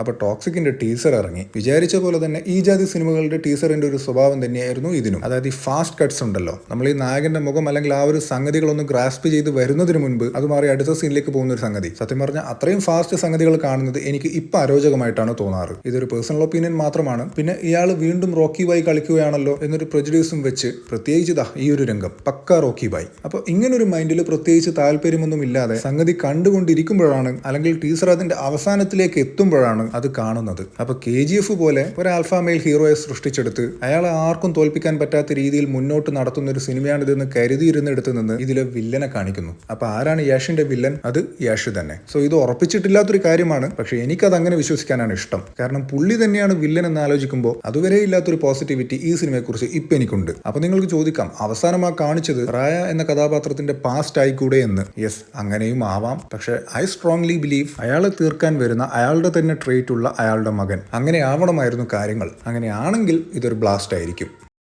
അപ്പോൾ ടോക്സിക്കിന്റെ ടീസർ ഇറങ്ങി. വിചാരിച്ച പോലെ തന്നെ ഈ ജാതി സിനിമകളുടെ ടീസറിന്റെ ഒരു സ്വഭാവം തന്നെയായിരുന്നു ഇതിനും. അതായത് ഈ ഫാസ്റ്റ് കട്ട്സ് ഉണ്ടല്ലോ, നമ്മൾ ഈ നായകന്റെ മുഖം അല്ലെങ്കിൽ ആ ഒരു സംഗതികളൊന്ന് ഗ്രാസ്പ് ചെയ്ത് വരുന്നതിന് മുൻപ് അത് മാറി അടുത്ത സീനിലേക്ക് പോകുന്ന ഒരു സംഗതി. സത്യം പറഞ്ഞാൽ അത്രയും ഫാസ്റ്റ് സംഗതികൾ കാണുന്നത് എനിക്ക് ഇപ്പൊ അരോചകമായിട്ടാണ് തോന്നാറ്. ഇതൊരു പേഴ്സണൽ ഒപ്പീനിയൻ മാത്രമാണ്. പിന്നെ ഇയാൾ വീണ്ടും റോക്കി ബായ് കളിക്കുകയാണല്ലോ എന്നൊരു പ്രജുഡ്യൂസും വെച്ച്, പ്രത്യേകിച്ച് ഈ ഒരു രംഗം പക്ക റോക്കി ബായ്. അപ്പോൾ ഇങ്ങനൊരു മൈൻഡിൽ പ്രത്യേകിച്ച് താല്പര്യമൊന്നും ഇല്ലാതെ സംഗതി കണ്ടുകൊണ്ടിരിക്കുമ്പോഴാണ്, അല്ലെങ്കിൽ ടീസർ അതിന്റെ അവസാനത്തിലേക്ക് എത്തുമ്പോഴാണ് അത് കാണുന്നത്. അപ്പൊ KGF പോലെ ഒരു ആൽഫ മെയിൽ ഹീറോയെ സൃഷ്ടിച്ചെടുത്ത് അയാളെ ആർക്കും തോൽപ്പിക്കാൻ പറ്റാത്ത രീതിയിൽ മുന്നോട്ട് നടത്തുന്ന ഒരു സിനിമയാണിതെന്ന് കരുതിയിരുന്നിടത്ത് നിന്ന് ഇതിലെ വില്ലനെ കാണിക്കുന്നു. അപ്പൊ ആരാണ് യാഷിന്റെ വില്ലൻ? അത് യാഷ് തന്നെ. സോ ഇത് ഉറപ്പിച്ചിട്ടില്ലാത്തൊരു കാര്യമാണ്, പക്ഷെ എനിക്കത് അങ്ങനെ വിശ്വസിക്കാനാണ് ഇഷ്ടം. കാരണം പുള്ളി തന്നെയാണ് വില്ലൻ എന്ന് ആലോചിക്കുമ്പോൾ അതുവരെ ഇല്ലാത്തൊരു പോസിറ്റിവിറ്റി ഈ സിനിമയെക്കുറിച്ച് ഇപ്പൊ എനിക്കുണ്ട്. അപ്പൊ നിങ്ങൾക്ക് ചോദിക്കാം, അവസാനം ആ കാണിച്ചത് റായ എന്ന കഥാപാത്രത്തിന്റെ പാസ്റ്റ് ആയിക്കൂടെ എന്ന്. യെസ്, അങ്ങനെയും ആവാം. പക്ഷെ ഐ സ്ട്രോങ്ലി ബിലീവ് അയാളെ തീർക്കാൻ വരുന്ന അയാളുടെ തന്നെ ട്രേറ്റ് ഉള്ള അയാളുടെ മകൻ അങ്ങനെ ആവണമായിരുന്നു കാര്യങ്ങൾ. അങ്ങനെയാണെങ്കിൽ ഇതൊരു ബ്ലാസ്റ്റ് ആയിരിക്കും.